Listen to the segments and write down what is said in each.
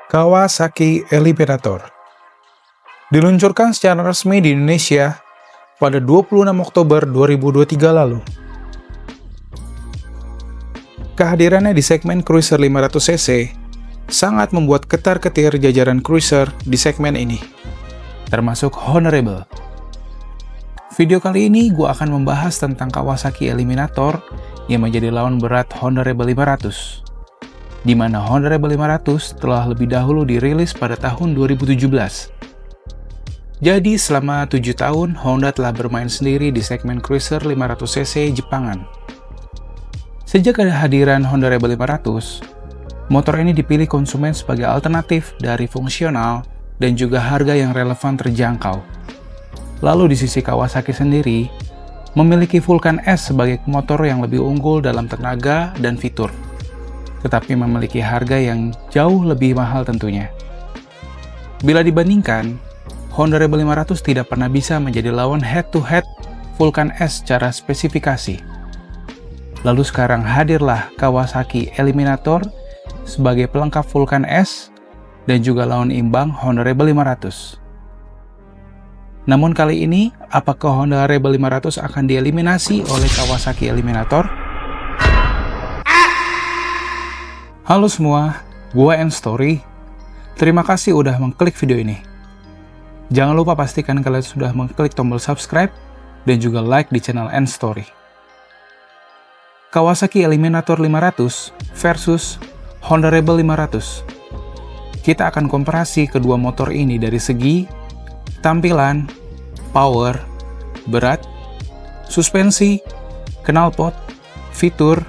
Kawasaki Eliminator diluncurkan secara resmi di Indonesia pada 26 Oktober 2023 lalu. Kehadirannya di segmen cruiser 500cc sangat membuat ketar-ketir jajaran cruiser di segmen ini, termasuk Honda Rebel. Video kali ini gue akan membahas tentang Kawasaki Eliminator yang menjadi lawan berat Honda Rebel 500, di mana Honda Rebel 500 telah lebih dahulu dirilis pada tahun 2017. Jadi selama 7 tahun, Honda telah bermain sendiri di segmen cruiser 500cc Jepangan. Sejak ada hadiran Honda Rebel 500, motor ini dipilih konsumen sebagai alternatif dari fungsional dan juga harga yang relevan terjangkau. Lalu di sisi Kawasaki sendiri, memiliki Vulcan S sebagai motor yang lebih unggul dalam tenaga dan fitur, tetapi memiliki harga yang jauh lebih mahal tentunya. Bila dibandingkan, Honda Rebel 500 tidak pernah bisa menjadi lawan head-to-head Vulcan S secara spesifikasi. Lalu sekarang hadirlah Kawasaki Eliminator sebagai pelengkap Vulcan S dan juga lawan imbang Honda Rebel 500. Namun kali ini, apakah Honda Rebel 500 akan dieliminasi oleh Kawasaki Eliminator? Halo semua, gue N-Story. Terima kasih udah mengklik video ini. Jangan lupa pastikan kalian sudah mengklik tombol subscribe dan juga like di channel N-Story. Kawasaki Eliminator 500 versus Honda Rebel 500. Kita akan komparasi kedua motor ini dari segi tampilan, power, berat, suspensi, knalpot, fitur,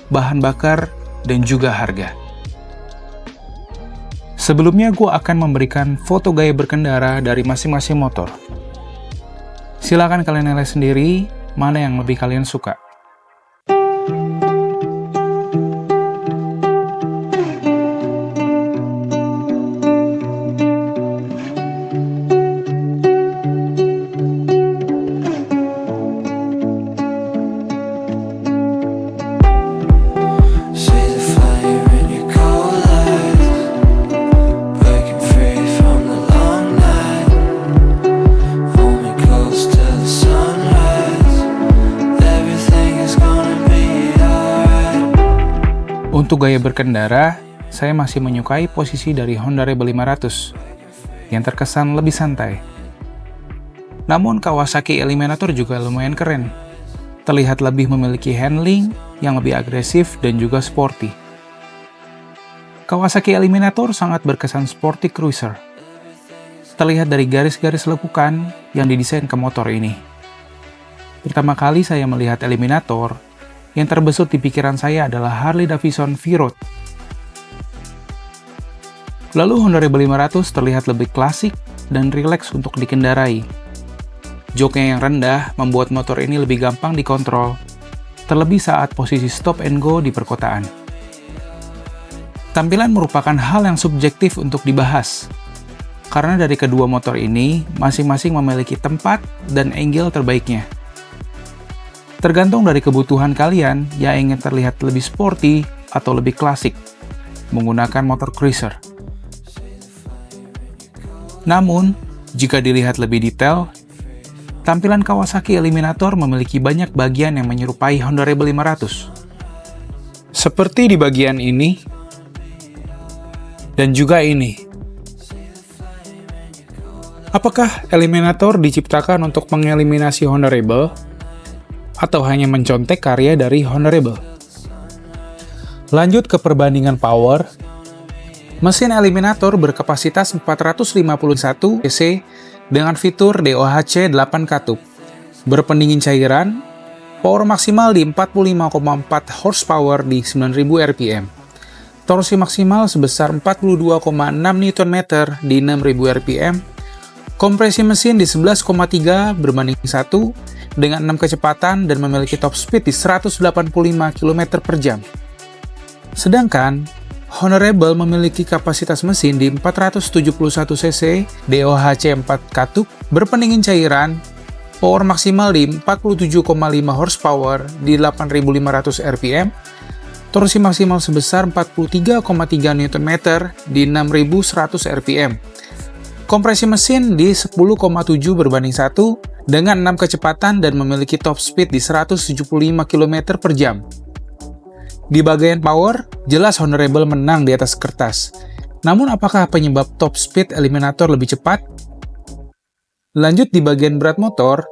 bahan bakar, dan juga harga. Sebelumnya gue akan memberikan foto gaya berkendara dari masing-masing motor. Silakan kalian nilai sendiri mana yang lebih kalian suka. Untuk gaya berkendara, saya masih menyukai posisi dari Honda Rebel 500 yang terkesan lebih santai. Namun Kawasaki Eliminator juga lumayan keren. Terlihat lebih memiliki handling yang lebih agresif dan juga sporty. Kawasaki Eliminator sangat berkesan sporty cruiser. Terlihat dari garis-garis lekukan yang didesain ke motor ini. Pertama kali saya melihat Eliminator, yang terbesit di pikiran saya adalah Harley Davidson V-Road. Lalu Honda Rebel 500 terlihat lebih klasik dan rileks untuk dikendarai. Joknya yang rendah membuat motor ini lebih gampang dikontrol, terlebih saat posisi stop and go di perkotaan. Tampilan merupakan hal yang subjektif untuk dibahas, karena dari kedua motor ini masing-masing memiliki tempat dan angle terbaiknya. Tergantung dari kebutuhan kalian yang ingin terlihat lebih sporty atau lebih klasik menggunakan motor cruiser. Namun, jika dilihat lebih detail, tampilan Kawasaki Eliminator memiliki banyak bagian yang menyerupai Honda Rebel 500. Seperti di bagian ini dan juga ini. Apakah Eliminator diciptakan untuk mengeliminasi Honda Rebel? Atau hanya mencontek karya dari Honda Rebel? Lanjut ke perbandingan power. Mesin Eliminator berkapasitas 451 cc dengan fitur DOHC 8 katup, berpendingin cairan, power maksimal di 45,4 horsepower di 9000 rpm, torsi maksimal sebesar 42,6 Nm di 6000 rpm, kompresi mesin di 11,3 berbanding 1 dengan 6 kecepatan dan memiliki top speed di 185 km per jam. Sedangkan Honda Rebel memiliki kapasitas mesin di 471 cc, DOHC 4 katup, berpendingin cairan, power maksimal di 47,5 horsepower di 8500 rpm, torsi maksimal sebesar 43,3 Nm di 6100 rpm. Kompresi mesin di 10,7/1 dengan 6 kecepatan dan memiliki top speed di 175 km per jam. Di bagian power, jelas Honorable menang di atas kertas. Namun apakah penyebab top speed Eliminator lebih cepat? Lanjut di bagian berat motor,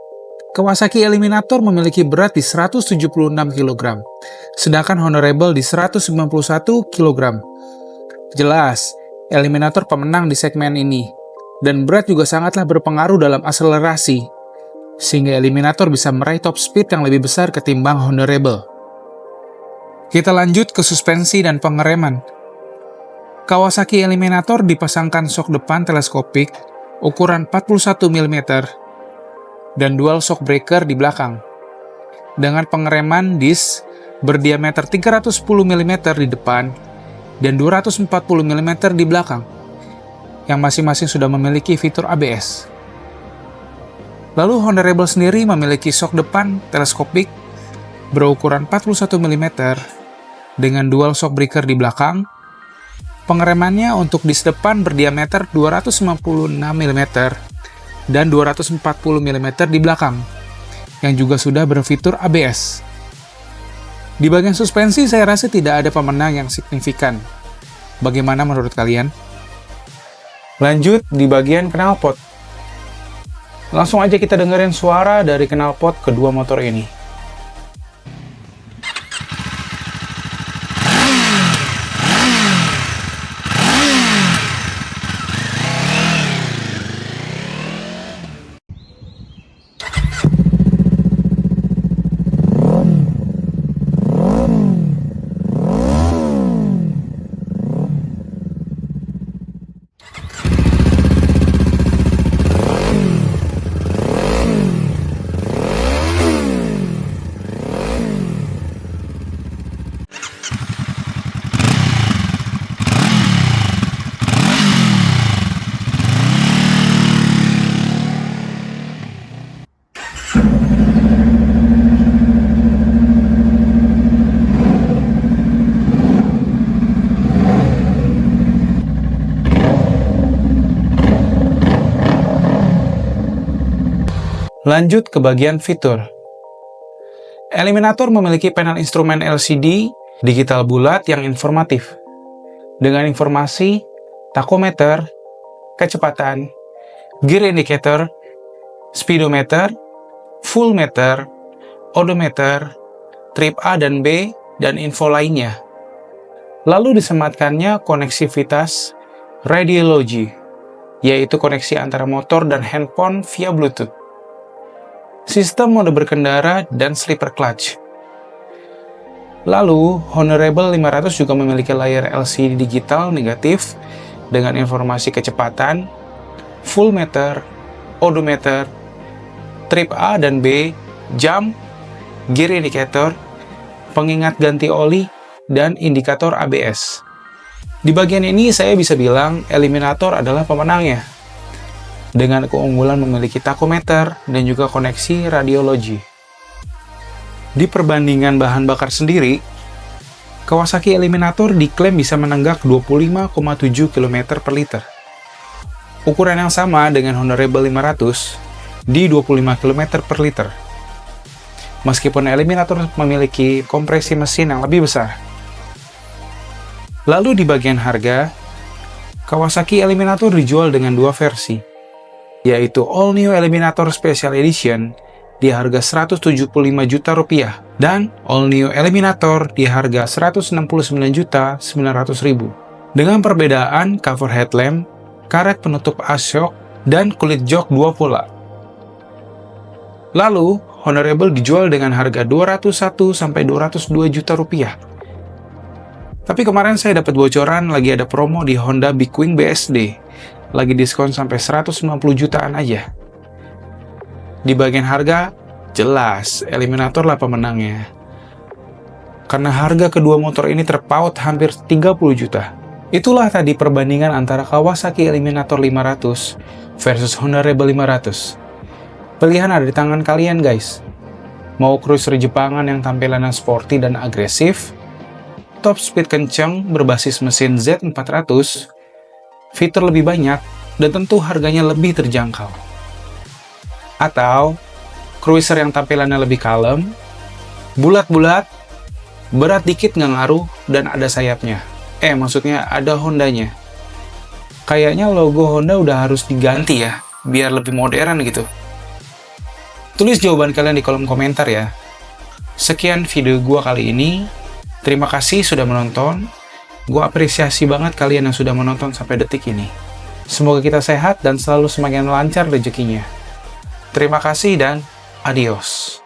Kawasaki Eliminator memiliki berat di 176 kg, sedangkan Honorable di 191 kg. Jelas, Eliminator pemenang di segmen ini, dan berat juga sangatlah berpengaruh dalam akselerasi, sehingga Eliminator bisa meraih top speed yang lebih besar ketimbang Honorable. Kita lanjut ke suspensi dan pengereman. Kawasaki Eliminator dipasangkan sok depan teleskopik ukuran 41 mm dan dual shock breaker di belakang, dengan pengereman disc berdiameter 310 mm di depan dan 240 mm di belakang, yang masing-masing sudah memiliki fitur ABS. Lalu Honorable sendiri memiliki shock depan teleskopik berukuran 41 mm dengan dual shock breaker di belakang. Pengeremannya untuk disc depan berdiameter 256 mm dan 240 mm di belakang, yang juga sudah berfitur ABS. Di bagian suspensi saya rasa tidak ada pemenang yang signifikan. Bagaimana menurut kalian? Lanjut di bagian knalpot. Langsung aja kita dengerin suara dari knalpot kedua motor ini. Lanjut ke bagian fitur. Eliminator memiliki panel instrumen LCD digital bulat yang informatif, dengan informasi tachometer, kecepatan, gear indicator, speedometer, full meter, odometer, trip A dan B, dan info lainnya. Lalu disematkannya koneksivitas radiology, yaitu koneksi antara motor dan handphone via Bluetooth. Sistem mode berkendara dan slipper clutch. Lalu, Honorable 500 juga memiliki layar LCD digital negatif dengan informasi kecepatan, full meter, odometer, trip A dan B, jam, gear indicator, pengingat ganti oli, dan indikator ABS. Di bagian ini saya bisa bilang Eliminator adalah pemenangnya, dengan keunggulan memiliki tachometer dan juga koneksi radiologi. Di perbandingan bahan bakar sendiri, Kawasaki Eliminator diklaim bisa menenggak 25,7 km per liter. Ukuran yang sama dengan Honorable 500 di 25 km per liter. Meskipun Eliminator memiliki kompresi mesin yang lebih besar. Lalu di bagian harga, Kawasaki Eliminator dijual dengan dua versi, yaitu All New Eliminator Special Edition di harga Rp175.000.000 dan All New Eliminator di harga Rp169.900.000 dengan perbedaan cover headlamp, karet penutup ashock, dan kulit jok dua pola. Lalu, Honorable dijual dengan harga Rp201-202 juta. Tapi kemarin saya dapat bocoran lagi ada promo di Honda Big Wing BSD. Lagi diskon sampai 190 jutaan aja. Di bagian harga, jelas Eliminator lah pemenangnya. Karena harga kedua motor ini terpaut hampir 30 juta. Itulah tadi perbandingan antara Kawasaki Eliminator 500 versus Honorable 500. Pilihan ada di tangan kalian guys. Mau cruiser Jepangan yang tampilannya sporty dan agresif, top speed kencang berbasis mesin Z400, fitur lebih banyak, dan tentu harganya lebih terjangkau. Atau cruiser yang tampilannya lebih kalem, bulat-bulat, berat dikit nggak ngaruh, dan ada sayapnya. Maksudnya ada Hondanya. Kayaknya logo Honda udah harus diganti ya, biar lebih modern gitu. Tulis jawaban kalian di kolom komentar ya. Sekian video gua kali ini. Terima kasih sudah menonton. Gua apresiasi banget kalian yang sudah menonton sampai detik ini. Semoga kita sehat dan selalu semakin lancar rezekinya. Terima kasih dan adios.